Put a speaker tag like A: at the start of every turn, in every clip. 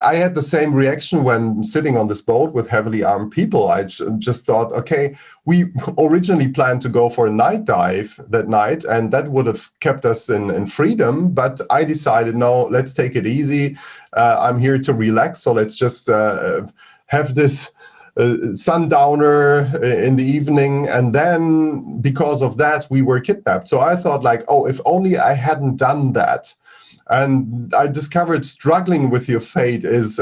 A: I had the same reaction when sitting on this boat with heavily armed people. I just thought, okay, we originally planned to go for a night dive that night, and that would have kept us in freedom. But I decided, no, let's take it easy. I'm here to relax, so let's just have this sundowner in the evening. And then because of that, we were kidnapped. So I thought like, oh, if only I hadn't done that. And I discovered struggling with your fate is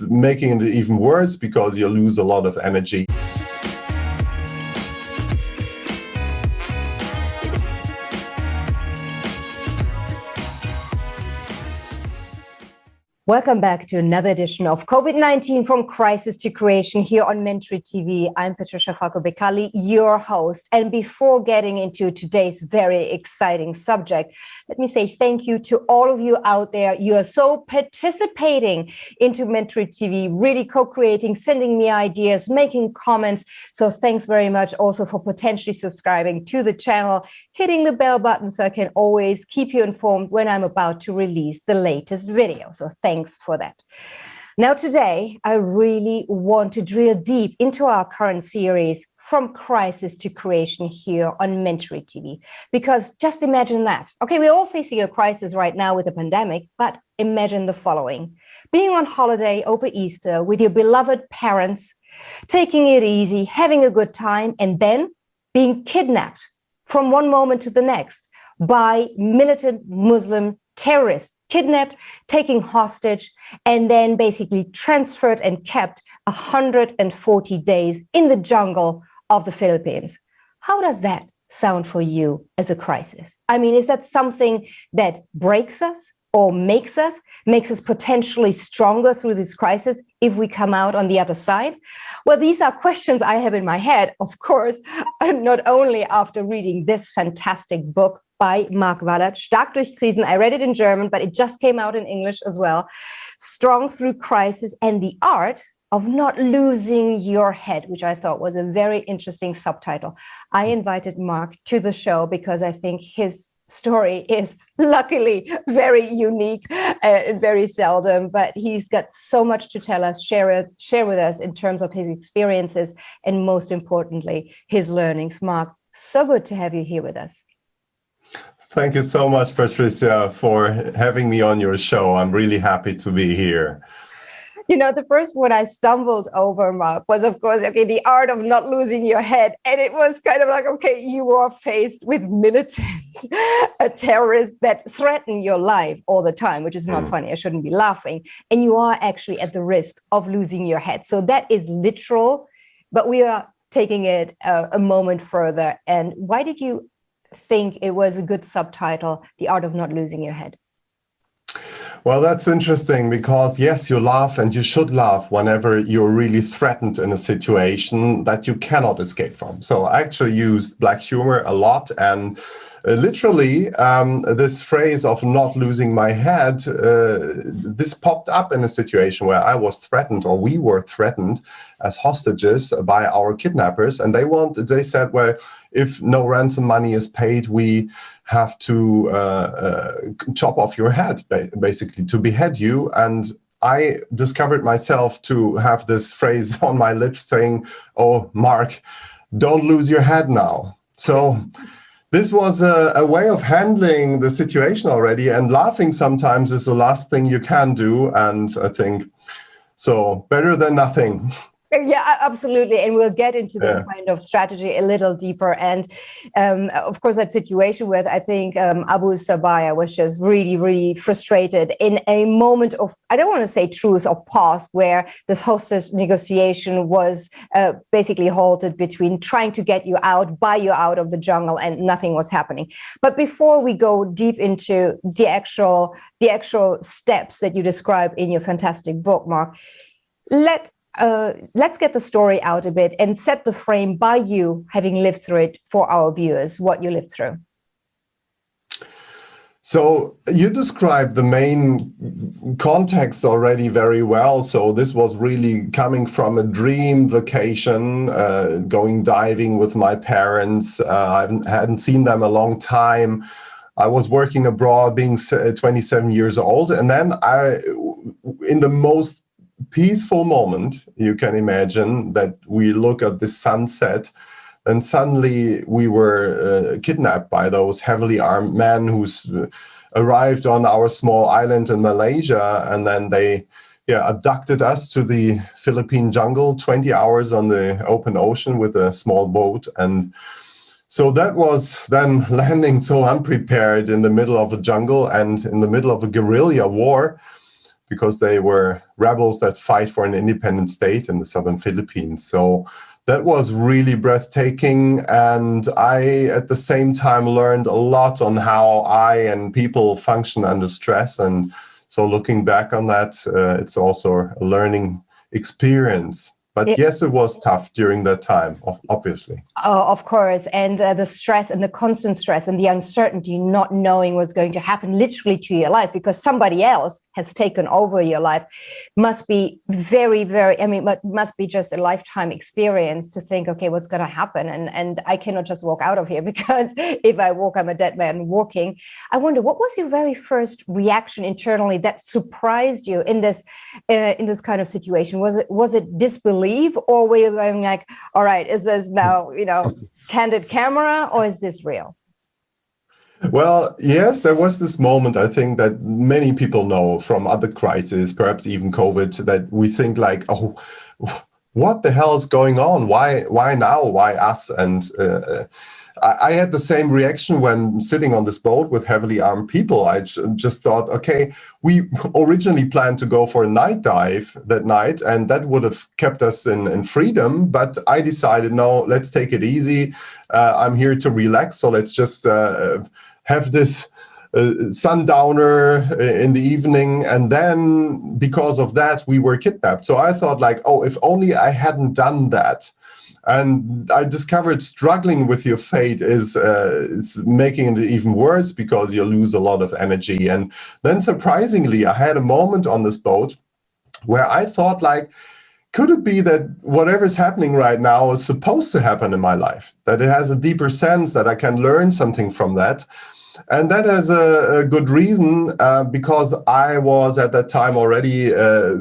A: making it even worse because you lose a lot of energy.
B: Welcome back to another edition of COVID-19 from Crisis to Creation here on Mentory TV. I'm Patricia Falco Beccalli, your host. And before getting into today's very exciting subject, let me say thank you to all of you out there. You are so participating into Mentory TV, really co-creating, sending me ideas, making comments. So thanks very much also for potentially subscribing to the channel, hitting the bell button so I can always keep you informed when I'm about to release the latest video. So thanks for that. Now today, I really want to drill deep into our current series, From Crisis to Creation here on Mentory TV. Because just imagine that. Okay, we're all facing a crisis right now with the pandemic, but imagine the following. Being on holiday over Easter with your beloved parents, taking it easy, having a good time, and then being kidnapped from one moment to the next by militant Muslim terrorists, kidnapped, taking hostage, and then basically transferred and kept 140 days in the jungle of the Philippines. How does that sound for you as a crisis? I mean, is that something that breaks us or makes us potentially stronger through this crisis if we come out on the other side? Well, these are questions I have in my head, of course, not only after reading this fantastic book by Marc Wallert, Stark durch Krisen. I read it in German, but it just came out in English as well. Strong Through Crisis and the Art of Not Losing Your Head, which I thought was a very interesting subtitle. I invited Marc to the show because I think his story is luckily very unique and very seldom, but he's got so much to tell us, share with us in terms of his experiences and most importantly, his learnings. Marc, so good to have you here with us.
A: Thank you so much, Patricia, for having me on your show. I'm really happy to be here.
B: You know, the first one I stumbled over, Marc, was, of course, okay, the art of not losing your head. And it was kind of like, okay, you are faced with militant terrorists that threaten your life all the time, which is not funny. I shouldn't be laughing. And you are actually at the risk of losing your head. So that is literal, but we are taking it a moment further. And why did you think it was a good subtitle, The Art of Not Losing Your Head?
A: Well, that's interesting because, yes, you laugh and you should laugh whenever you're really threatened in a situation that you cannot escape from. So I actually used black humor a lot, and literally this phrase of not losing my head, this popped up in a situation where I was threatened, or we were threatened as hostages by our kidnappers. And they said, well, if no ransom money is paid, we have to chop off your head, basically, to behead you. And I discovered myself to have this phrase on my lips saying, oh, Marc, don't lose your head now. So this was a way of handling the situation already, and laughing sometimes is the last thing you can do. And I think, so better than nothing.
B: Yeah, absolutely. And we'll get into this kind of strategy a little deeper. And of course, that situation where I think Abu Sabaya was just really, really frustrated in a moment of, I don't want to say truce, of pause, where this hostage negotiation was basically halted between trying to get you out, buy you out of the jungle, and nothing was happening. But before we go deep into the actual steps that you describe in your fantastic book, Marc, let's get the story out a bit and set the frame by you having lived through it for our viewers, what you lived through.
A: So you described the main context already very well. So this was really coming from a dream vacation, going diving with my parents. I hadn't seen them a long time. I was working abroad, being 27 years old. And then in the most peaceful moment you can imagine, that we look at the sunset, and suddenly we were kidnapped by those heavily armed men who arrived on our small island in Malaysia, and then they abducted us to the Philippine jungle, 20 hours on the open ocean with a small boat. And so that was then landing so unprepared in the middle of a jungle and in the middle of a guerrilla war, because they were rebels that fight for an independent state in the southern Philippines. So that was really breathtaking. And I, at the same time, learned a lot on how I and people function under stress. And so looking back on that, it's also a learning experience. But yes, it was tough during that time, obviously.
B: Oh, of course. And the stress and the constant stress and the uncertainty, not knowing what's going to happen literally to your life because somebody else has taken over your life, must be very, very, I mean, must be just a lifetime experience to think, okay, what's going to happen? And I cannot just walk out of here, because if I walk, I'm a dead man walking. I wonder, what was your very first reaction internally that surprised you in this kind of situation? Was it disbelief? Or were you going like, all right, is this now, candid camera, or is this real?
A: Well, yes, there was this moment, I think, that many people know from other crises, perhaps even COVID, that we think like, oh, what the hell is going on? Why now? Why us? And I had the same reaction when sitting on this boat with heavily armed people. I just thought, okay, we originally planned to go for a night dive that night, and that would have kept us in freedom. But I decided, no, let's take it easy. I'm here to relax, so let's just have this sundowner in the evening. And then because of that, we were kidnapped. So I thought like, oh, if only I hadn't done that. And I discovered struggling with your fate is making it even worse, because you lose a lot of energy. And then surprisingly, I had a moment on this boat where I thought like, could it be that whatever's happening right now is supposed to happen in my life? That it has a deeper sense, that I can learn something from that? And that has a good reason, because I was at that time already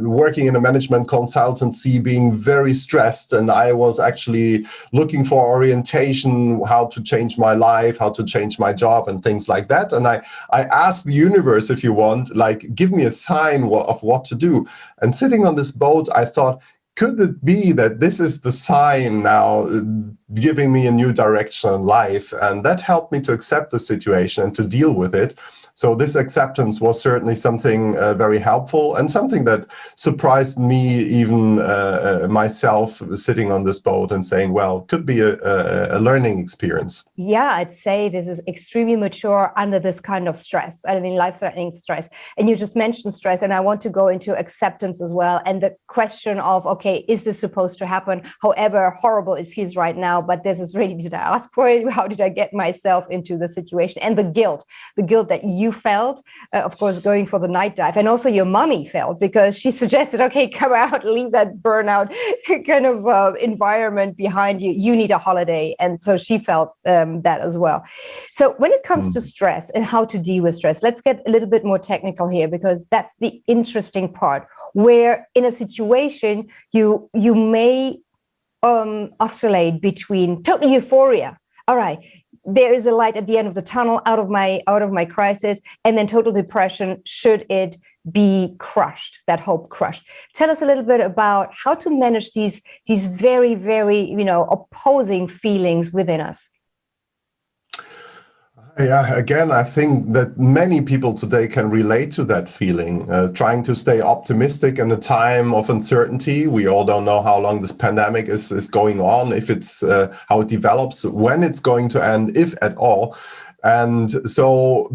A: working in a management consultancy, being very stressed, and I was actually looking for orientation, how to change my life, how to change my job, and things like that. And I asked the universe, if you want, like, give me a sign of what to do. And sitting on this boat, I thought, could it be that this is the sign now giving me a new direction in life? And that helped me to accept the situation and to deal with it. So this acceptance was certainly something very helpful, and something that surprised me, even myself, sitting on this boat and saying, well, could be a learning experience.
B: Yeah, I'd say this is extremely mature under this kind of stress. I mean, life-threatening stress. And you just mentioned stress, and I want to go into acceptance as well. And the question of, okay, is this supposed to happen? However horrible it feels right now, but this is really, did I ask for it? How did I get myself into the situation? And the guilt that you felt, of course, going for the night dive, and also your mommy felt, because she suggested, okay, come out, leave that burnout kind of environment behind you. You need a holiday. And so she felt that as well. So when it comes to stress and how to deal with stress, let's get a little bit more technical here, because that's the interesting part, where in a situation you may oscillate between total euphoria. All right, there is a light at the end of the tunnel, out of my crisis, and then total depression should it be crushed, that hope crushed. Tell us a little bit about how to manage these very, very, opposing feelings within us.
A: Yeah, again, I think that many people today can relate to that feeling, trying to stay optimistic in a time of uncertainty. We all don't know how long this pandemic is going on, if it's how it develops, when it's going to end, if at all. And so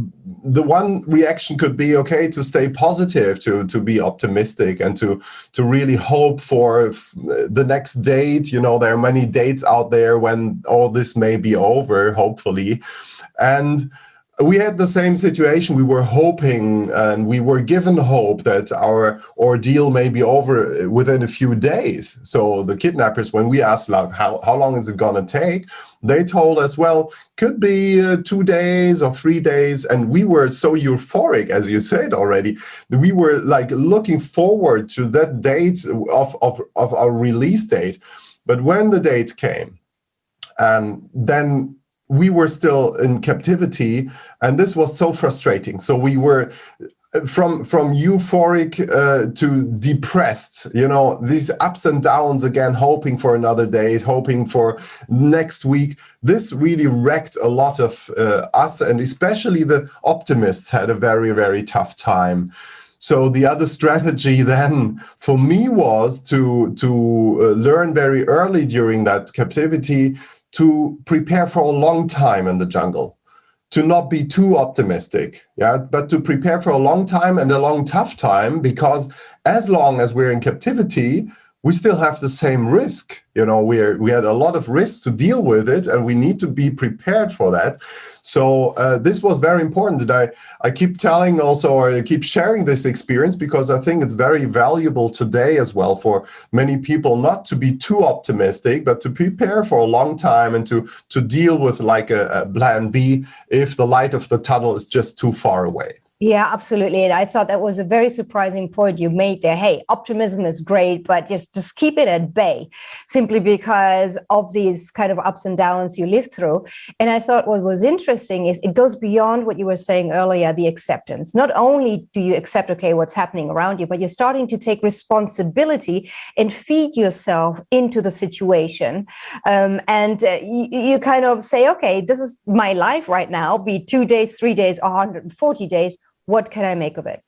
A: the one reaction could be, okay, to stay positive, to be optimistic, and to really hope for the next date. There are many dates out there when all this may be over, hopefully. And We had the same situation. We were hoping and we were given hope that our ordeal may be over within a few days. So the kidnappers, when we asked like, how long is it going to take? They told us, well, could be 2 days or 3 days. And we were so euphoric, as you said already. We were like looking forward to that date of our release date. But when the date came, then we were still in captivity, and this was so frustrating. So we were from euphoric to depressed, these ups and downs again, hoping for another date, hoping for next week. This really wrecked a lot of us, and especially the optimists had a very, very tough time. So the other strategy then for me was to learn very early during that captivity to prepare for a long time in the jungle, to not be too optimistic, but to prepare for a long time and a long tough time, because as long as we're in captivity, we still have the same risk. We had a lot of risks to deal with it, and we need to be prepared for that. So this was very important that I keep telling also, or I keep sharing this experience, because I think it's very valuable today as well for many people not to be too optimistic, but to prepare for a long time and to deal with like a plan B if the light of the tunnel is just too far away.
B: Yeah, absolutely. And I thought that was a very surprising point you made there. Hey, optimism is great, but just keep it at bay, simply because of these kind of ups and downs you live through. And I thought what was interesting is it goes beyond what you were saying earlier, the acceptance. Not only do you accept, okay, what's happening around you, but you're starting to take responsibility and feed yourself into the situation. You kind of say, okay, this is my life right now, be 2 days, 3 days, 140 days. What can I make of it?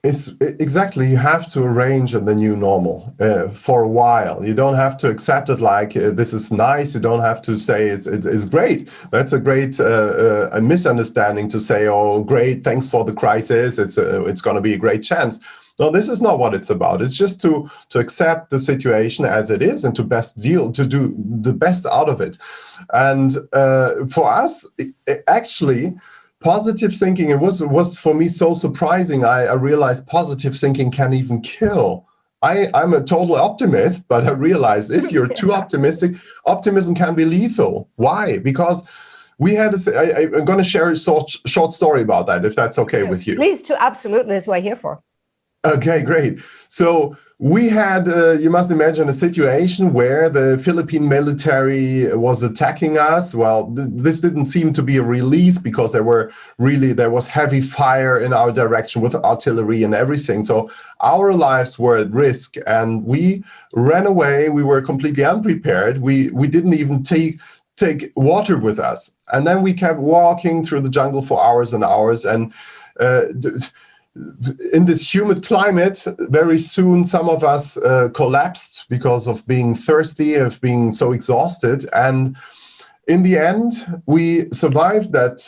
A: It's exactly, you have to arrange the new normal for a while. You don't have to accept it like this is nice. You don't have to say it's great. That's a great a misunderstanding to say, oh, great, thanks for the crisis. It's going to be a great chance. No, this is not what it's about. It's just to accept the situation as it is and to do the best out of it. And for us, actually, positive thinking, it was for me so surprising. I realized positive thinking can even kill. I'm a total optimist, but I realized if you're too optimistic, optimism can be lethal. Why? Because we had I'm going to share a short story about that, if that's okay with you.
B: Please, absolutely. That's what I'm here for.
A: Okay, great. So we had, you must imagine, a situation where the Philippine military was attacking us. Well, this didn't seem to be a release because there was heavy fire in our direction with artillery and everything. So our lives were at risk, and we ran away. We were completely unprepared. We didn't even take water with us. And then we kept walking through the jungle for hours and hours. And in this humid climate, very soon some of us collapsed because of being thirsty, of being so exhausted. And in the end, we survived that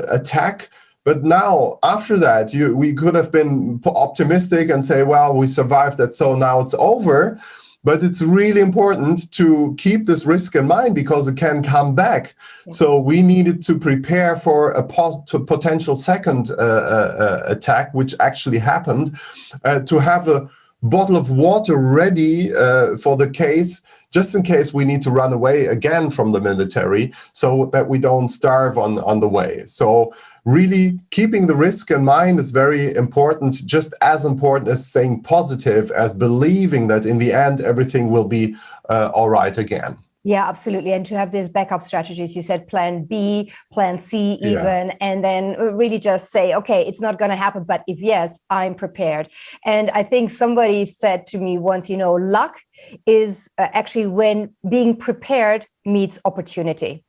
A: attack. But now, after that, we could have been optimistic and say, well, we survived that, so now it's over. But it's really important to keep this risk in mind because it can come back. Yeah. So we needed to prepare for a potential second attack, which actually happened, to have a bottle of water ready for the case, just in case we need to run away again from the military, so that we don't starve on the way. So really keeping the risk in mind is very important, just as important as staying positive, as believing that in the end, everything will be all right again.
B: Yeah, absolutely. And to have these backup strategies, you said plan B, plan C even, and then really just say, okay, it's not going to happen, but if yes, I'm prepared. And I think somebody said to me once, luck is actually when being prepared meets opportunity.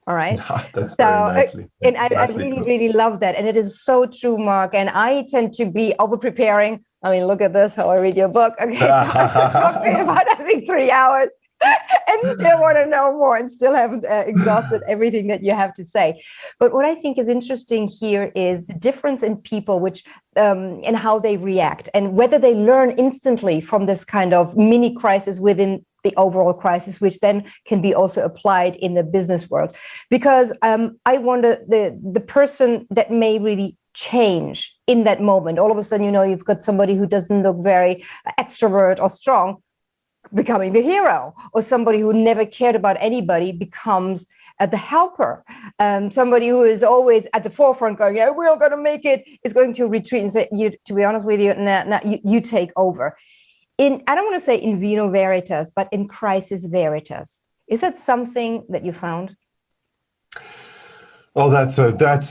B: All right.
A: That's very nicely.
B: And I really, really love that. And it is so true, Marc. And I tend to be over preparing. I mean, look at this, how I read your book. Okay, so I'm talking about, I think, 3 hours. And still want to know more and still haven't exhausted everything that you have to say. But what I think is interesting here is the difference in people, which and how they react and whether they learn instantly from this kind of mini crisis within the overall crisis, which then can be also applied in the business world. Because I wonder, the person that may really change in that moment, all of a sudden, you've got somebody who doesn't look very extrovert or strong becoming the hero, or somebody who never cared about anybody becomes the helper. Somebody who is always at the forefront going, yeah, we're going to make it, is going to retreat and say, to be honest with you, you take over. I don't want to say in vino veritas, but in crisis veritas. Is that something that you found?
A: Oh, that's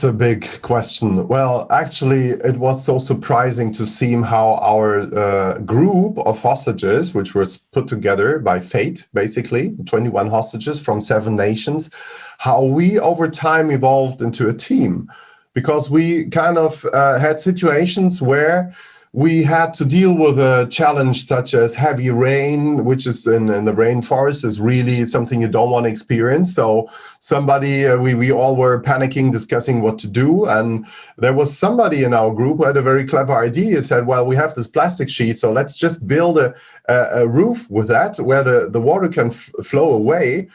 A: a big question. Well, actually, it was so surprising to see how our group of hostages, which was put together by fate, basically, 21 hostages from 7 nations, how we over time evolved into a team. Because we kind of had situations where we had to deal with a challenge such as heavy rain, which is in the rainforest is really something you don't want to experience. So we all were panicking, discussing what to do. And there was somebody in our group who had a very clever idea. He said, well, we have this plastic sheet, so let's just build a roof with that where the water can flow away.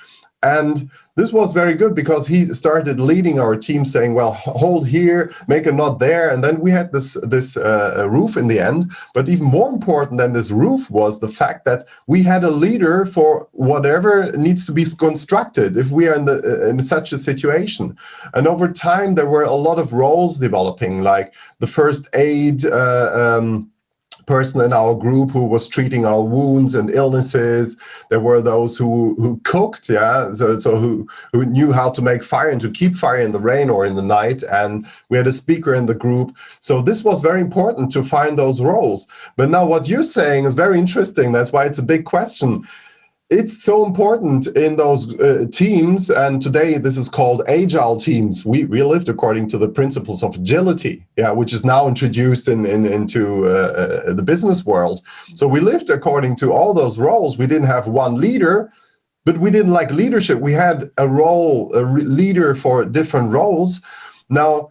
A: And this was very good because he started leading our team saying, well, hold here, make a knot there. And then we had this roof in the end. But even more important than this roof was the fact that we had a leader for whatever needs to be constructed if we are in such a situation. And over time, there were a lot of roles developing, like the first aid person in our group who was treating our wounds and illnesses. There were those who cooked, so who knew how to make fire and to keep fire in the rain or in the night. And we had a speaker in the group. So this was very important to find those roles. But now what you're saying is very interesting. That's why it's a big question. It's so important in those teams, and today this is called agile teams. We lived according to the principles of agility, which is now introduced into the business world. So we lived according to all those roles. We didn't have one leader, but we didn't like leadership. We had a leader for different roles. Now,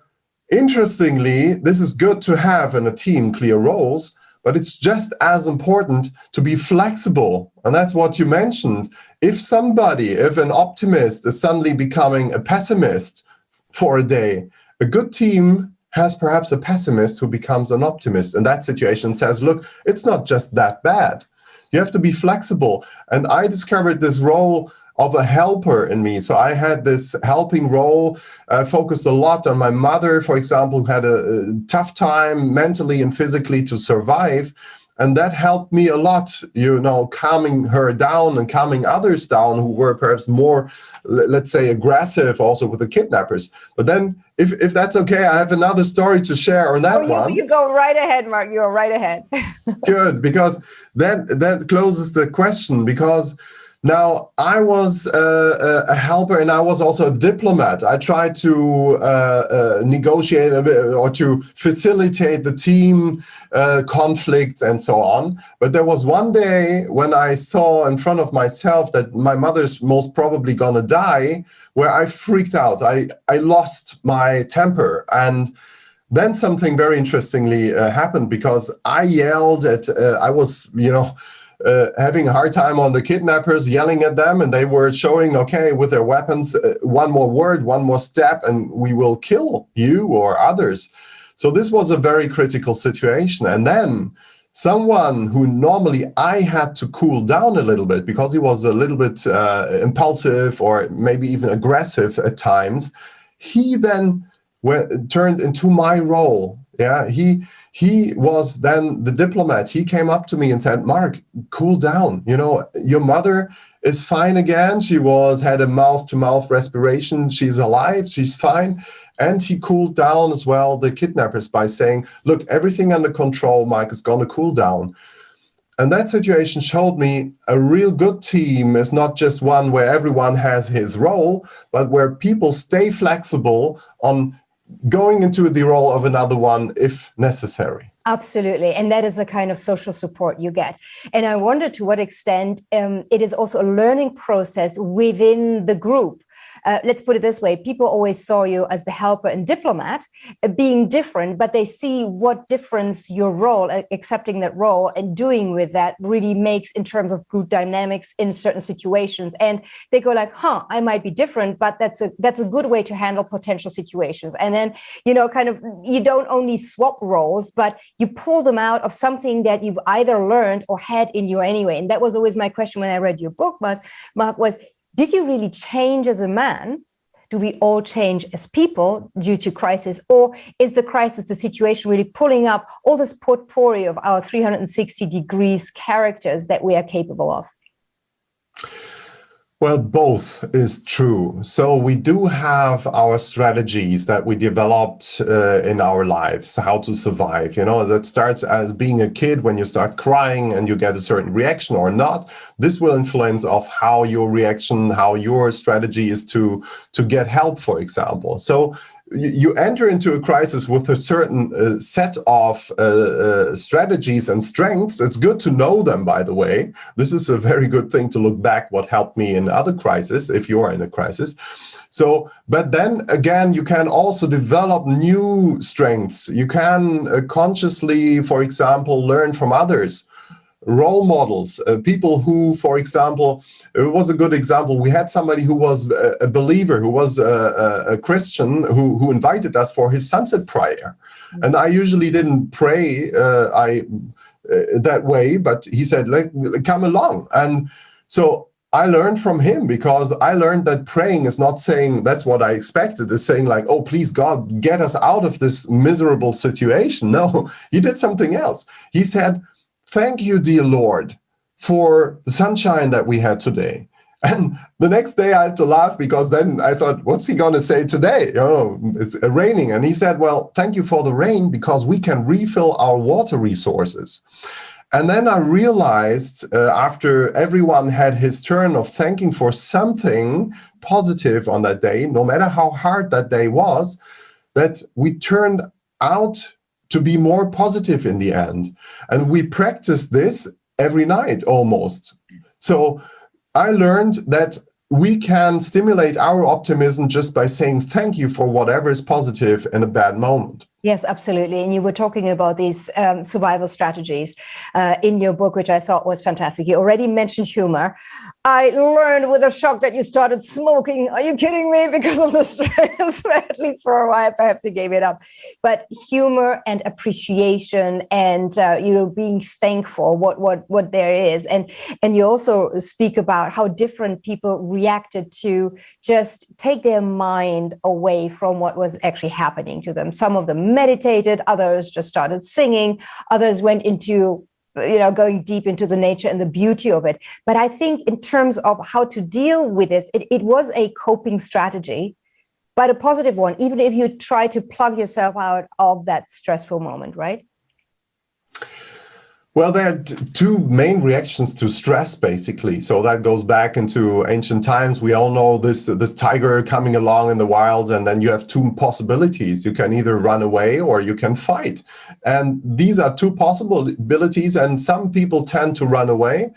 A: interestingly, this is good to have in a team clear roles, but it's just as important to be flexible. And that's what you mentioned. If an optimist is suddenly becoming a pessimist for a day, a good team has perhaps a pessimist who becomes an optimist in that situation, says, look, it's not just that bad. You have to be flexible. And I discovered this role of a helper in me. So I had this helping role, focused a lot on my mother, for example, who had a tough time mentally and physically to survive. And that helped me a lot, calming her down and calming others down who were perhaps more, let's say, aggressive also with the kidnappers. But then if that's okay, I have another story to share on that one.
B: You go right ahead, Marc. You go right ahead.
A: Good, because that closes the question, because now, I was a helper and I was also a diplomat. I tried to negotiate a bit or to facilitate the team conflicts and so on. But there was one day when I saw in front of myself that my mother's most probably gonna die, where I freaked out. I lost my temper. And then something very interestingly happened, because I yelled at, I was, having a hard time on the kidnappers, yelling at them, and they were showing, okay, with their weapons, one more word, one more step, and we will kill you or others. So this was a very critical situation. And then someone who normally I had to cool down a little bit because he was a little bit impulsive or maybe even aggressive at times, he then turned into my role. He was then the diplomat. He came up to me and said, Marc, cool down. Your mother is fine again. She had a mouth-to-mouth respiration. She's alive. She's fine. And he cooled down as well the kidnappers by saying, look, everything under control, Mike, is going to cool down. And that situation showed me a real good team is not just one where everyone has his role, but where people stay flexible on going into the role of another one if necessary.
B: Absolutely. And that is the kind of social support you get. And I wonder to what extent it is also a learning process within the group. let's put it this way, people always saw you as the helper and diplomat, being different, but they see what difference your role, accepting that role and doing with that really makes in terms of group dynamics in certain situations. And they go like, I might be different, but that's a good way to handle potential situations. And then, kind of, you don't only swap roles, but you pull them out of something that you've either learned or had in you anyway. And that was always my question when I read your book, Marc, was, did you really change as a man? Do we all change as people due to crisis? Or is the crisis, the situation, really pulling up all this potpourri of our 360 degrees characters that we are capable of?
A: Well, both is true. So we do have our strategies that we developed in our lives, how to survive. That starts as being a kid when you start crying and you get a certain reaction or not. This will influence of how your reaction, how your strategy is to get help, for example. So you enter into a crisis with a certain set of strategies and strengths. It's good to know them, by the way. This is a very good thing to look back what helped me in other crises, if you're in a crisis. So, but then again, you can also develop new strengths. You can consciously, for example, learn from others. Role models, people who, for example, it was a good example. We had somebody who was a believer, who was a Christian, who invited us for his sunset prayer. And I usually didn't pray that way, but he said, come along. And so I learned from him, because I learned that praying is not saying that's what I expected, is saying like, oh, please God, get us out of this miserable situation. No, he did something else. He said, thank you, dear Lord, for the sunshine that we had today. And the next day I had to laugh, because then I thought, what's he going to say today? It's raining. And he said, well, thank you for the rain, because we can refill our water resources. And then I realized after everyone had his turn of thanking for something positive on that day, no matter how hard that day was, that we turned out to be more positive in the end. And we practice this every night almost. So I learned that we can stimulate our optimism just by saying thank you for whatever is positive in a bad moment.
B: Yes, absolutely. And you were talking about these survival strategies in your book, which I thought was fantastic. You already mentioned humor. I learned with a shock that you started smoking. Are you kidding me? Because of the stress, at least for a while, perhaps you gave it up. But humor and appreciation and, being thankful what there is. And you also speak about how different people reacted to just take their mind away from what was actually happening to them. Some of them meditated, others just started singing, others went into going deep into the nature and the beauty of it. But I think in terms of how to deal with this, it was a coping strategy, but a positive one, even if you try to plug yourself out of that stressful moment, right?
A: Well, there are two main reactions to stress, basically. So that goes back into ancient times. We all know this tiger coming along in the wild, and then you have two possibilities. You can either run away or you can fight. And these are two possibilities, and some people tend to run away.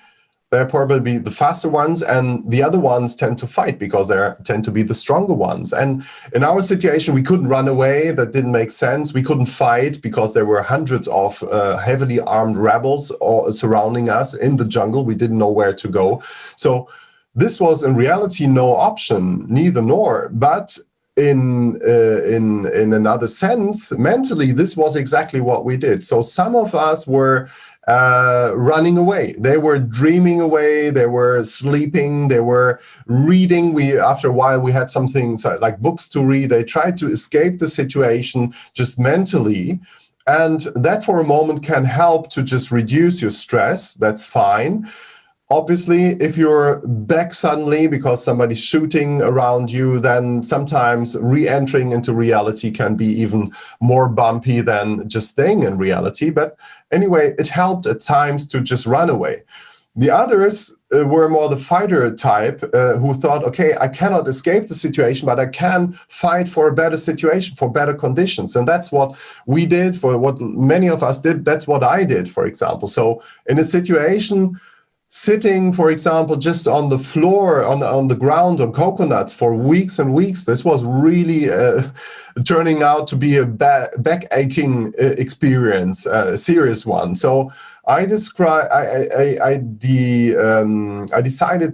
A: They're probably the faster ones, and the other ones tend to fight because they tend to be the stronger ones. And in our situation, we couldn't run away. That didn't make sense. We couldn't fight because there were hundreds of heavily armed rebels surrounding us in the jungle. We didn't know where to go. So this was in reality no option, neither nor. But in another sense, mentally, this was exactly what we did. So some of us were running away. They were dreaming away. They were sleeping. They were reading. After a while, we had some things like books to read. They tried to escape the situation just mentally. And that for a moment can help to just reduce your stress. That's fine. Obviously, if you're back suddenly because somebody's shooting around you, then sometimes re-entering into reality can be even more bumpy than just staying in reality. But anyway, it helped at times to just run away. The others were more the fighter type who thought, okay, I cannot escape the situation, but I can fight for a better situation, for better conditions. And that's what we did, for what many of us did. That's what I did, for example. So in a situation, sitting, for example, just on the floor, on the ground, on coconuts for weeks and weeks. This was really turning out to be a back aching experience, a serious one. So I decided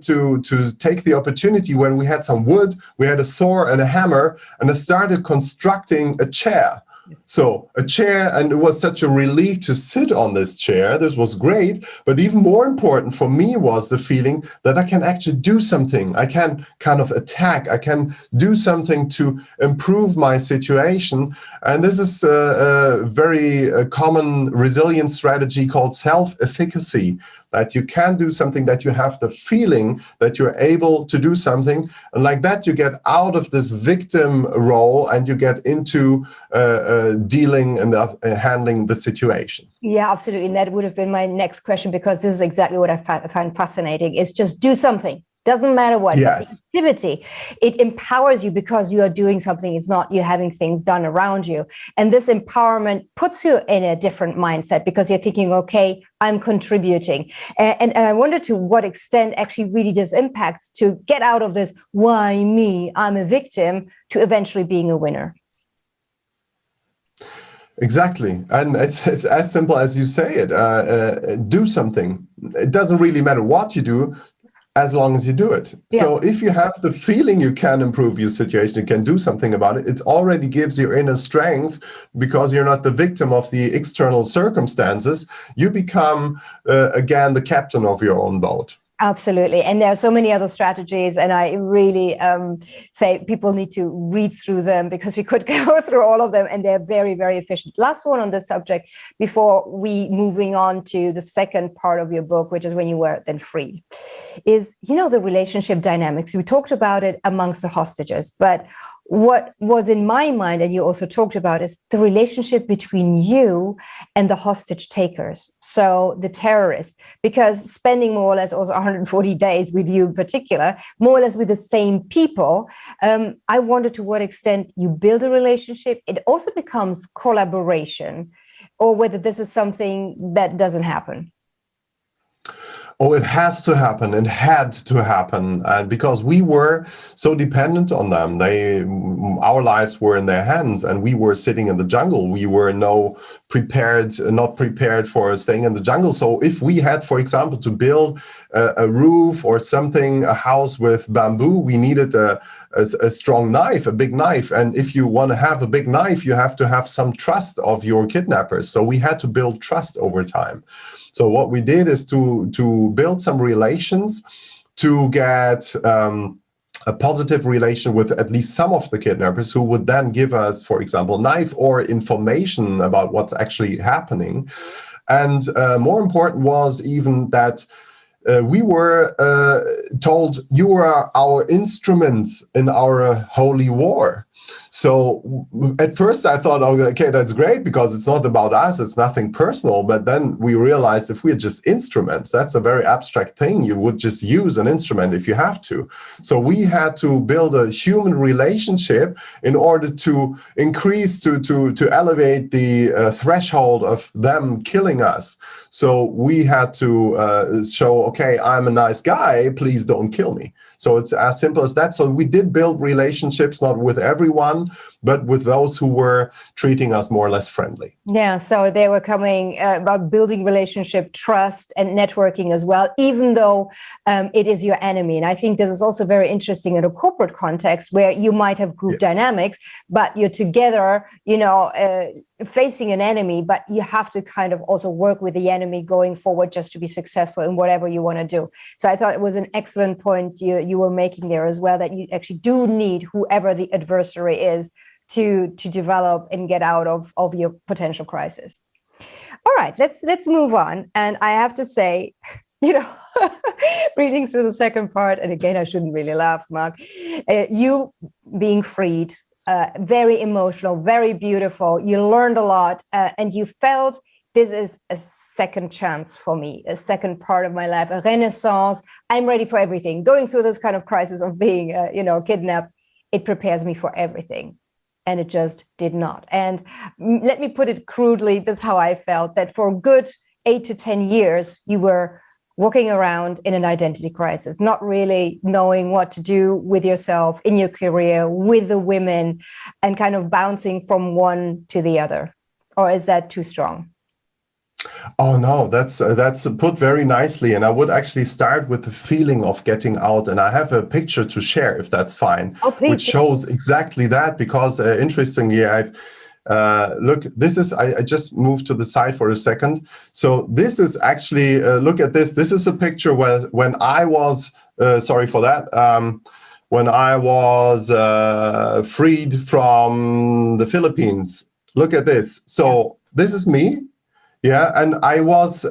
A: to take the opportunity when we had some wood, we had a saw and a hammer, and I started constructing a chair. So a chair, and it was such a relief to sit on this chair. This was great, but even more important for me was the feeling that I can actually do something. I can kind of attack. I can do something to improve my situation. And this is a very common resilience strategy called self-efficacy, that you can do something, that you have the feeling that you're able to do something. And like that, you get out of this victim role and you get into dealing and handling the situation.
B: Yeah, absolutely. And that would have been my next question, because this is exactly what I find fascinating, is just do something. Doesn't matter what.
A: Yes.
B: The activity, it empowers you because you are doing something. It's not you having things done around you. And this empowerment puts you in a different mindset, because you're thinking, okay, I'm contributing. And I wonder to what extent actually really this impacts to get out of this, why me, I'm a victim, to eventually being a winner.
A: Exactly. And it's as simple as you say it. Do something. It doesn't really matter what you do, as long as you do it. Yeah. So if you have the feeling you can improve your situation, you can do something about it, it already gives you inner strength, because you're not the victim of the external circumstances. You become, again, the captain of your own boat.
B: Absolutely. And there are so many other strategies, and I really say people need to read through them, because we could go through all of them, and they're very, very efficient. Last one on this subject before we moving on to the second part of your book, which is when you were then freed, is, the relationship dynamics. We talked about it amongst the hostages, but what was in my mind, and you also talked about, is the relationship between you and the hostage takers, so the terrorists, because spending more or less also 140 days with you in particular, more or less with the same people, I wonder to what extent you build a relationship. It also becomes collaboration, or whether this is something that doesn't happen.
A: Oh, it has to happen. It had to happen, because we were so dependent on them. Our lives were in their hands, and we were sitting in the jungle. We were not prepared for staying in the jungle. So if we had, for example, to build a roof or something, a house with bamboo, we needed a strong knife, a big knife. And if you want to have a big knife, you have to have some trust of your kidnappers. So we had to build trust over time. So what we did is to build some relations, to get a positive relation with at least some of the kidnappers, who would then give us, for example, knife or information about what's actually happening. And more important was even that we were told, you are our instruments in our holy war. So at first I thought, okay, that's great, because it's not about us, it's nothing personal. But then we realized, if we're just instruments, that's a very abstract thing. You would just use an instrument if you have to. So we had to build a human relationship in order to increase, to elevate the threshold of them killing us. So we had to show, okay, I'm a nice guy, please don't kill me. So it's as simple as that. So we did build relationships, not with everyone, but with those who were treating us more or less friendly.
B: Yeah, so they were coming about building relationship, trust, and networking as well, even though it is your enemy. And I think this is also very interesting in a corporate context, where you might have group dynamics, but you're together, facing an enemy, but you have to kind of also work with the enemy going forward just to be successful in whatever you want to do. So I thought it was an excellent point you were making there as well, that you actually do need whoever the adversary is to develop and get out of your potential crisis. All right, let's move on. And I have to say, reading through the second part, and again, I shouldn't really laugh, Marc, you being freed, very emotional, very beautiful. You learned a lot, and you felt this is a second chance for me, a second part of my life, a renaissance. I'm ready for everything. Going through this kind of crisis of being, kidnapped, it prepares me for everything. And it just did not. And let me put it crudely, that's how I felt, that for a good 8 to 10 years, you were walking around in an identity crisis, not really knowing what to do with yourself, in your career, with the women, and kind of bouncing from one to the other? Or is that too strong?
A: Oh no, that's put very nicely, and I would actually start with the feeling of getting out, and I have a picture to share if that's fine,
B: Oh, please.
A: which shows exactly that. Because interestingly, I've look, this is I just moved to the side for a second. So this is actually look at this. This is a picture where when I was sorry for that. When I was freed from the Philippines. Look at this. So this is me. Yeah, and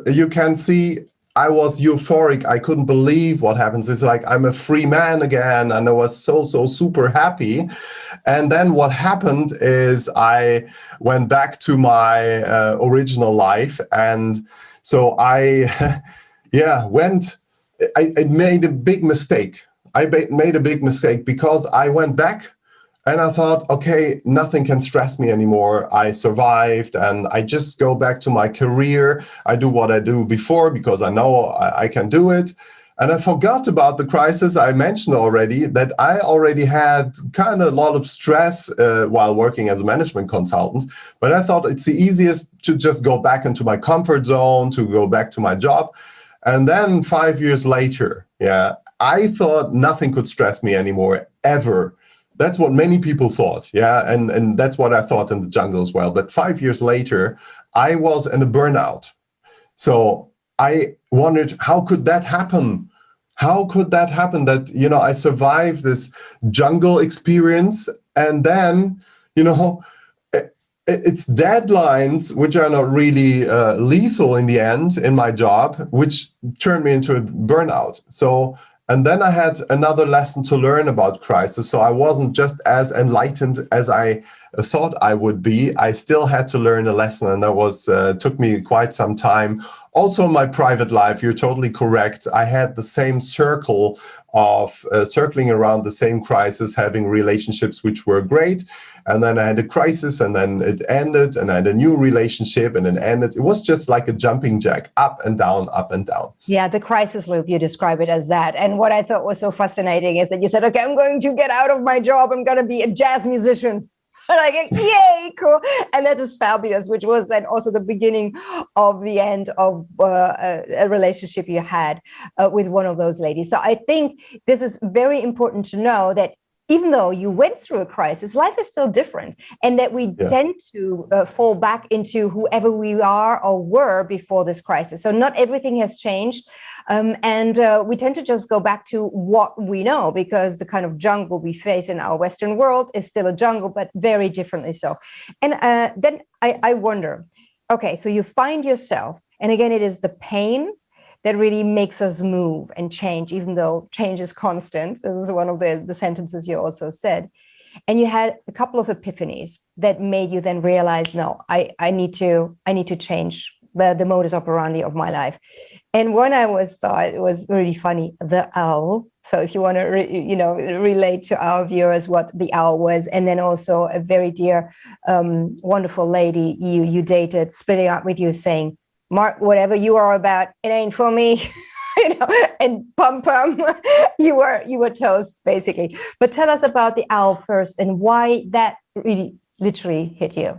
A: you can see, I was euphoric. I couldn't believe what happens. It's like I'm a free man again, and I was so super happy. And then what happened is I went back to my original life, and so I, yeah, I made a big mistake. I made a big mistake because I went back. And I thought, okay, nothing can stress me anymore. I survived, and I just go back to my career. I do what I do before because I know I can do it. And I forgot about the crisis I mentioned already, that I already had kind of a lot of stress while working as a management consultant. But I thought it's the easiest to just go back into my comfort zone, to go back to my job. And then 5 years later, yeah, I thought nothing could stress me anymore, ever. That's what many people thought, yeah, and that's what I thought in the jungle as well. But 5 years later, I was in a burnout. So I wondered, how could that happen? How could that happen that, I survived this jungle experience, and then, it's deadlines, which are not really lethal in the end in my job, which turned me into a burnout. And then I had another lesson to learn about crisis. So I wasn't just as enlightened as I thought I would be. I still had to learn a lesson, and that took me quite some time. Also, in my private life, you're totally correct. I had the same circle of circling around the same crisis, having relationships which were great. And then I had a crisis, and then it ended, and I had a new relationship, and it ended. It was just like a jumping jack, up and down, up and down.
B: Yeah, the crisis loop, you describe it as that. And what I thought was so fascinating is that you said, okay, I'm going to get out of my job. I'm going to be a jazz musician. Like, yay, cool. And that is fabulous, which was then also the beginning of the end of a relationship you had with one of those ladies. So I think this is very important to know that even though you went through a crisis, life is still different, and that we tend to fall back into whoever we are or were before this crisis. So not everything has changed, and we tend to just go back to what we know, because the kind of jungle we face in our Western world is still a jungle, but very differently so. And then I wonder, okay, so you find yourself, and again, it is the pain that really makes us move and change, even though change is constant. This is one of the sentences you also said. And you had a couple of epiphanies that made you then realize, no, I need to change the modus operandi of my life. And one I thought was really funny, the owl. So if you want to, relate to our viewers what the owl was, and then also a very dear, wonderful lady you dated, splitting up with you, saying, Mark, whatever you are about, it ain't for me, and pum, you were toast, basically. But tell us about the owl first, and why that really literally hit you.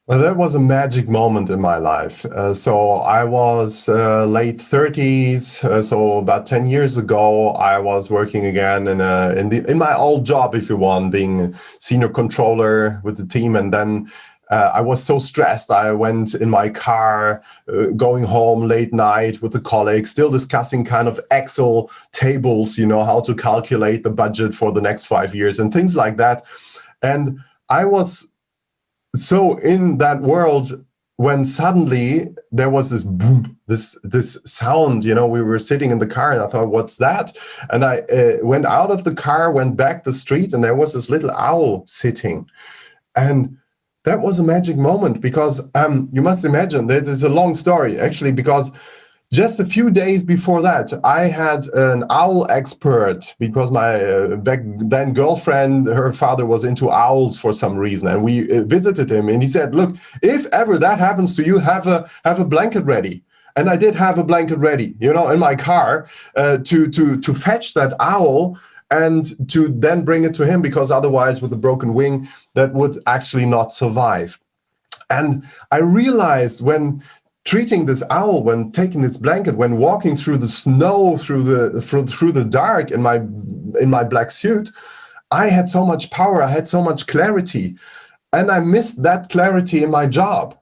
A: Well, that was a magic moment in my life. So I was late 30s. So about 10 years ago, I was working again in my old job, if you want, being senior controller with the team, and then I was so stressed. I went in my car, going home late night with a colleague, still discussing kind of Excel tables, how to calculate the budget for the next 5 years and things like that. And I was so in that world when suddenly there was this boom, this sound, we were sitting in the car, and I thought, what's that? And I went out of the car, went back the street, and there was this little owl sitting. And that was a magic moment, because you must imagine that it's a long story, actually, because just a few days before that, I had an owl expert, because my back then girlfriend, her father was into owls for some reason, and we visited him, and he said, look, if ever that happens to you, have a blanket ready. And I did have a blanket ready, in my car to fetch that owl and to then bring it to him, because otherwise with a broken wing, that would actually not survive. And I realized when treating this owl, when taking this blanket, when walking through the snow, through the dark in my black suit, I had so much power, I had so much clarity, and I missed that clarity in my job.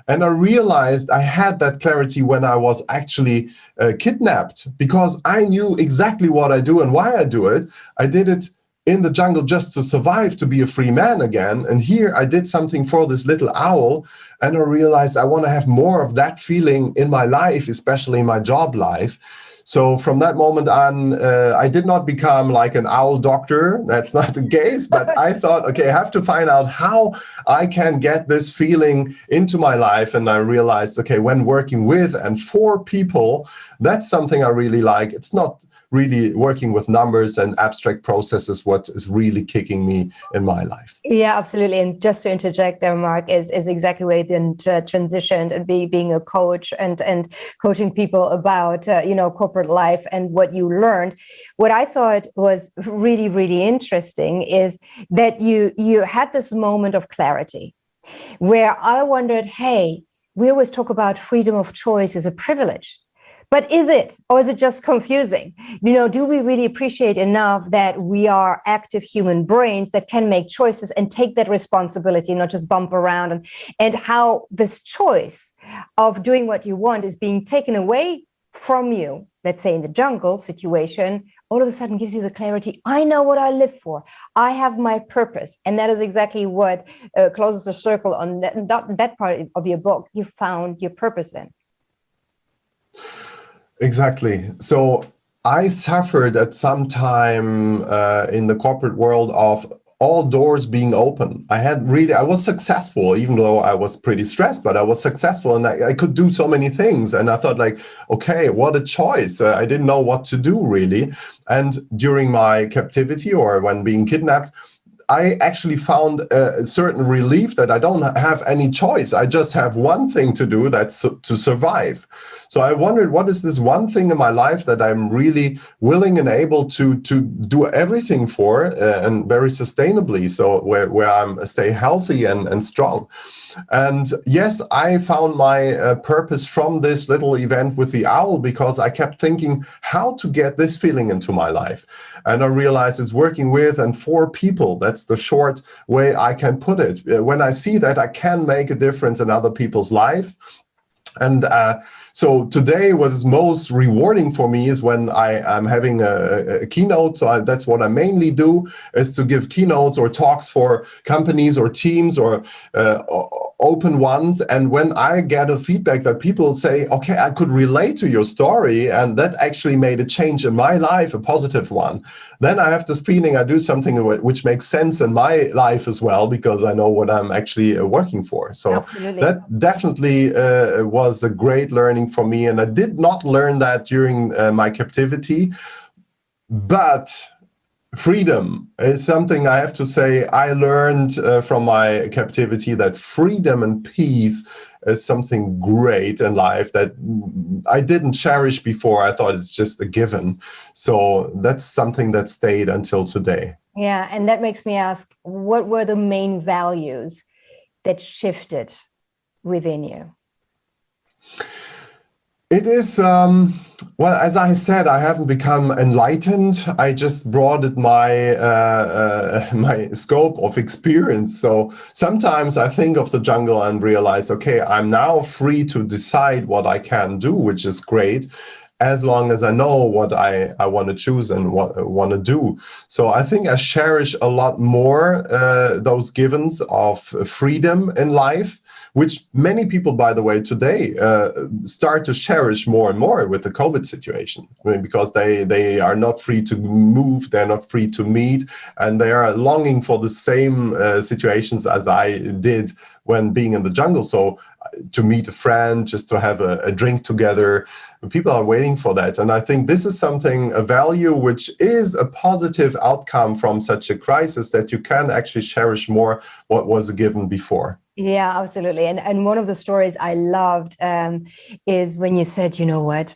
A: And I realized I had that clarity when I was actually kidnapped, because I knew exactly what I do and why I do it. I did it in the jungle just to survive, to be a free man again. And here I did something for this little owl, and I realized I want to have more of that feeling in my life, especially in my job life. So from that moment on, I did not become like an owl doctor. That's not the case. But I thought, okay, I have to find out how I can get this feeling into my life. And I realized, okay, when working with and for people, that's something I really like. It's not really working with numbers and abstract processes what is really kicking me in my life.
B: Yeah, absolutely. And just to interject there, Marc, is exactly where you then transitioned and being a coach and coaching people about, corporate life and what you learned. What I thought was really, really interesting is that you had this moment of clarity where I wondered, hey, we always talk about freedom of choice as a privilege. But is it, or is it just confusing? Do we really appreciate enough that we are active human brains that can make choices and take that responsibility, not just bump around, and how this choice of doing what you want is being taken away from you, let's say in the jungle situation, all of a sudden gives you the clarity, I know what I live for. I have my purpose. And that is exactly what closes the circle on that part of your book. You found your purpose then.
A: Exactly. So I suffered at some time in the corporate world of all doors being open. I was successful, even though I was pretty stressed, but I was successful and I could do so many things. And I thought like, okay, what a choice. I didn't know what to do really. And during my captivity or when being kidnapped, I actually found a certain relief that I don't have any choice. I just have one thing to do, that's to survive. So I wondered, what is this one thing in my life that I'm really willing and able to do everything for and very sustainably, so where I'm stay healthy and strong. And yes, I found my purpose from this little event with the owl, because I kept thinking how to get this feeling into my life. And I realized it's working with and for people. That's the short way I can put it. When I see that I can make a difference in other people's lives. And so today, what is most rewarding for me is when I'm having a keynote. So that's what I mainly do, is to give keynotes or talks for companies or teams or open ones. And when I get a feedback that people say, okay, I could relate to your story, and that actually made a change in my life, a positive one, then I have the feeling I do something which makes sense in my life as well, because I know what I'm actually working for. So
B: Absolutely.
A: That definitely was a great learning for me. And I did not learn that during my captivity, but freedom is something I have to say I learned from my captivity, that freedom and peace is something great in life that I didn't cherish before. I thought it's just a given. So that's something that stayed until today.
B: Yeah, and that makes me ask, what were the main values that shifted within you?
A: It is, well, as I said, I haven't become enlightened. I just broadened my my scope of experience. So sometimes I think of the jungle and realize, okay, I'm now free to decide what I can do, which is great, as long as I know what I want to choose and what I want to do. So I think I cherish a lot more those givens of freedom in life, which many people, by the way, today start to cherish more and more with the COVID situation. I mean, because they are not free to move, they're not free to meet, and they are longing for the same situations as I did when being in the jungle. So to meet a friend, just to have a drink together. People are waiting for that. And I think this is something, a value which is a positive outcome from such a crisis, that you can actually cherish more what was given before.
B: Yeah, absolutely. And one of the stories I loved is when you said, you know what,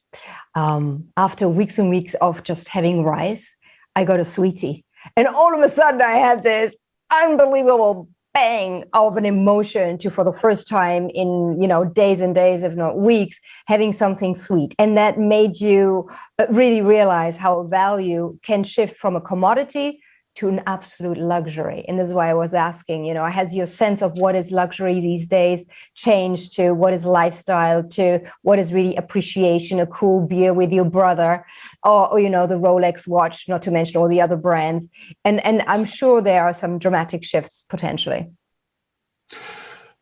B: after weeks and weeks of just having rice, I got a sweetie. And all of a sudden I had this unbelievable bang of an emotion to, for the first time in, days and days, if not weeks, having something sweet. And that made you really realize how value can shift from a commodity to an absolute luxury. And this is why I was asking, has your sense of what is luxury these days changed to what is lifestyle, to what is really appreciation, a cool beer with your brother, or the Rolex watch, not to mention all the other brands. And I'm sure there are some dramatic shifts potentially.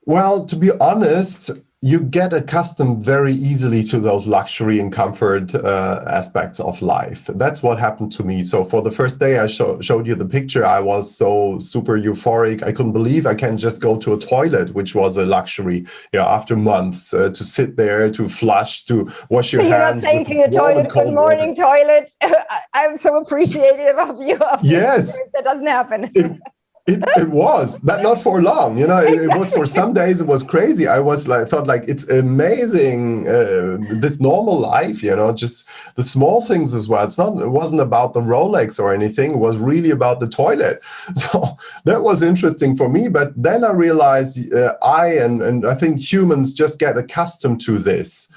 A: Well, to be honest, you get accustomed very easily to those luxury and comfort aspects of life. That's what happened to me. So for the first day I showed you the picture, I was so super euphoric. I couldn't believe I can just go to a toilet, which was a luxury, after months, to sit there, to flush, to wash your hands.
B: You're not saying to your toilet, good morning, toilet. I'm so appreciative of you.
A: Yes.
B: That doesn't happen.
A: It was, but not for long. It was for some days. It was crazy. I was thought it's amazing, this normal life. Just the small things as well. It wasn't about the Rolex or anything. It was really about the toilet. So that was interesting for me. But then I realized and I think humans just get accustomed to this.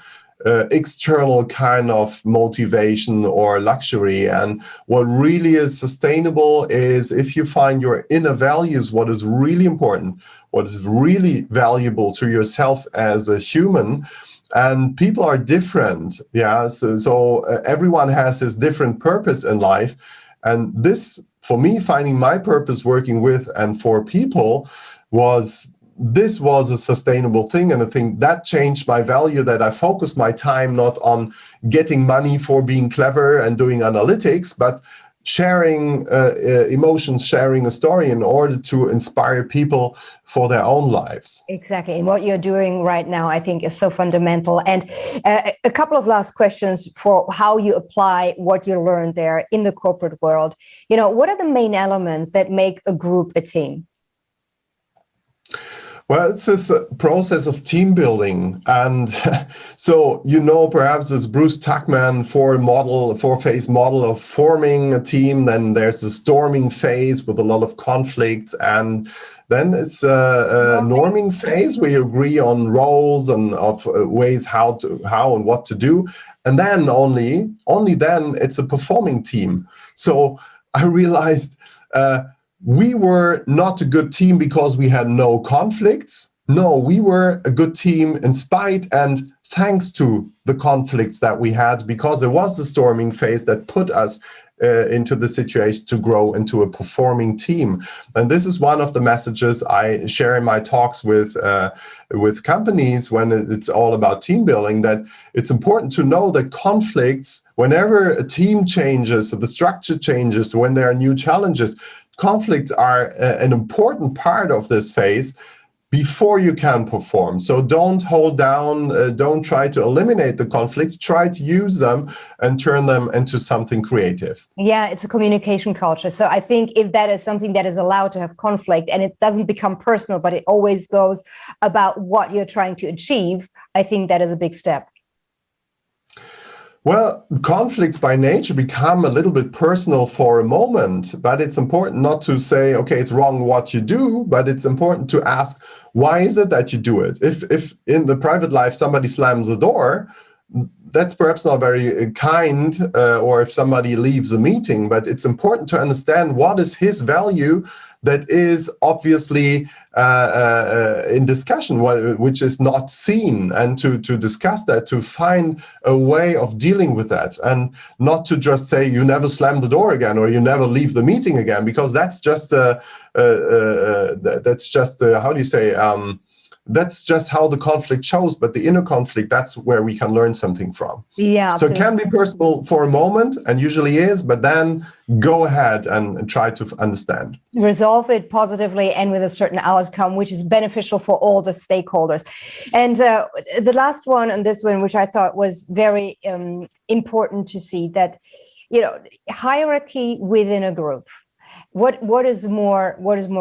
A: External kind of motivation or luxury. And what really is sustainable is if you find your inner values, what is really important, what is really valuable to yourself as a human. And people are different. Yeah. So everyone has his different purpose in life. And this, for me, finding my purpose working with and for people was a sustainable thing. And I think that changed my value, that I focused my time not on getting money for being clever and doing analytics, but sharing emotions, sharing a story in order to inspire people for their own lives.
B: Exactly. And what you're doing right now, I think, is so fundamental. And a couple of last questions for how you apply what you learned there in the corporate world. What are the main elements that make a group a team?
A: Well, it's this process of team building. And so, perhaps this Bruce Tuckman four-phase model of forming a team. Then there's the storming phase with a lot of conflicts. And then it's a norming phase where you agree on roles and of ways how and what to do. And then only then it's a performing team. So I realized, we were not a good team because we had no conflicts. No, we were a good team in spite and thanks to the conflicts that we had, because it was the storming phase that put us into the situation to grow into a performing team. And this is one of the messages I share in my talks with companies when it's all about team building, that it's important to know that conflicts, whenever a team changes, the structure changes, when there are new challenges, conflicts are an important part of this phase before you can perform. So don't hold down, don't try to eliminate the conflicts, try to use them and turn them into something creative.
B: Yeah, it's a communication culture. So I think if that is something that is allowed to have conflict and it doesn't become personal, but it always goes about what you're trying to achieve, I think that is a big step.
A: Well, conflicts by nature become a little bit personal for a moment, but it's important not to say, okay, it's wrong what you do, but it's important to ask, why is it that you do it? If in the private life somebody slams the door, that's perhaps not very kind, or if somebody leaves a meeting, but it's important to understand what is his value that is obviously in discussion, which is not seen, and to discuss that, to find a way of dealing with that, and not to just say you never slam the door again or you never leave the meeting again, because that's just how do you say, that's just how the conflict shows, but the inner conflict, that's where we can learn something from.
B: Yeah,
A: so
B: absolutely.
A: it can be personal for a moment, and usually is, but then go ahead and try to understand.
B: Resolve it positively and with a certain outcome, which is beneficial for all the stakeholders. And the last one on this one, which I thought was very important to see, that, you know, hierarchy within a group. What is more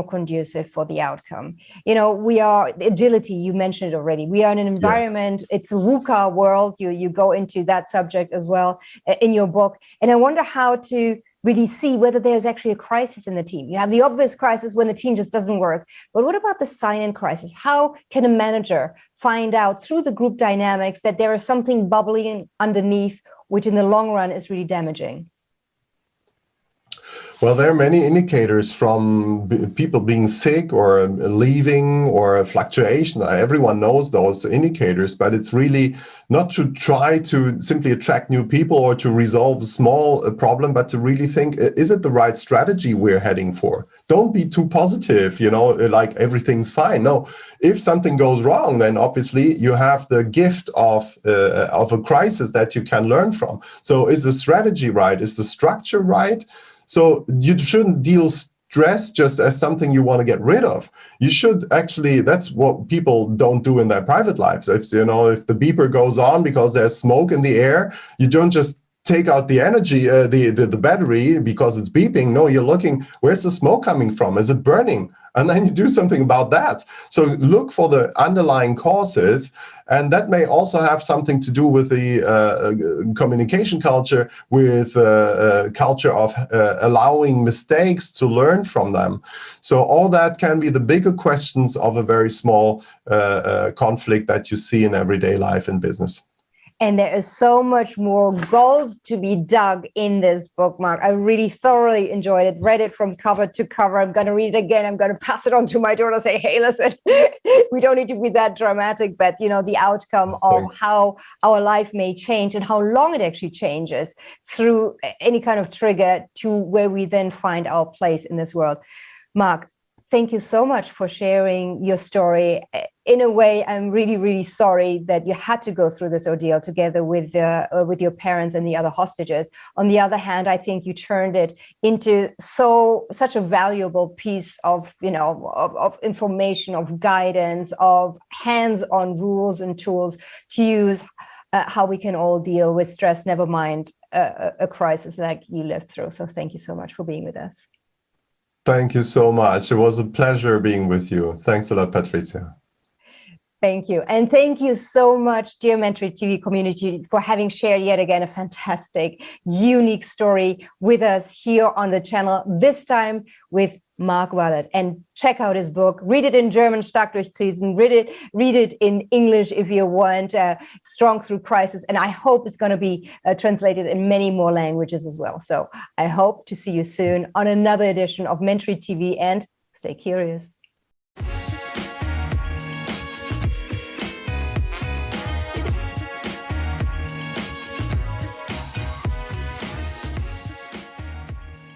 B: conducive for the outcome? You know, we are agility. You mentioned it already. We are in an environment. It's a VUCA world. You go into that subject as well in your book, and I wonder how to really see whether there's actually a crisis in the team. You have the obvious crisis when the team just doesn't work, but what about the silent crisis? How can a manager find out through the group dynamics that there is something bubbling underneath, which in the long run is really damaging?
A: Well, there are many indicators, from people being sick or leaving or a fluctuation. Everyone knows those indicators, but it's really not to try to simply attract new people or to resolve a small problem, but to really think, is it the right strategy we're heading for? Don't be too positive, you know, like everything's fine. No, if something goes wrong, then obviously you have the gift of a crisis that you can learn from. So is the strategy right? Is the structure right? So you shouldn't deal stress just as something you want to get rid of. You should actually, that's what people don't do in their private lives. If the beeper goes on because there's smoke in the air, you don't just take out the energy, the battery because it's beeping. No, you're looking, where's the smoke coming from? Is it burning? And then you do something about that. So look for the underlying causes, and that may also have something to do with the communication culture, with culture of allowing mistakes to learn from them. So all that can be the bigger questions of a very small conflict that you see in everyday life in business.
B: And there is so much more gold to be dug in this book, Marc. I really thoroughly enjoyed it, read it from cover to cover. I'm going to read it again. I'm going to pass it on to my daughter, say, hey, listen, we don't need to be that dramatic, but, you know, the outcome of how our life may change and how long it actually changes through any kind of trigger to where we then find our place in this world. Marc, thank you so much for sharing your story. In a way, I'm really, really sorry that you had to go through this ordeal together with your parents and the other hostages. On the other hand, I think you turned it into such a valuable piece of, you know, of information, of guidance, of hands-on rules and tools to use how we can all deal with stress, never mind a crisis like you lived through. So thank you so much for being with us.
A: Thank you so much. It was a pleasure being with you. Thanks a lot, Patricia.
B: Thank you. And thank you so much, dear Mentory TV community, for having shared yet again a fantastic, unique story with us here on the channel, this time with Marc Wallert. And check out his book. Read it in German, Stark durch Krisen. Read it in English if you want, Strong Through Crisis. And I hope it's going to be translated in many more languages as well. So I hope to see you soon on another edition of Mentory TV, and stay curious.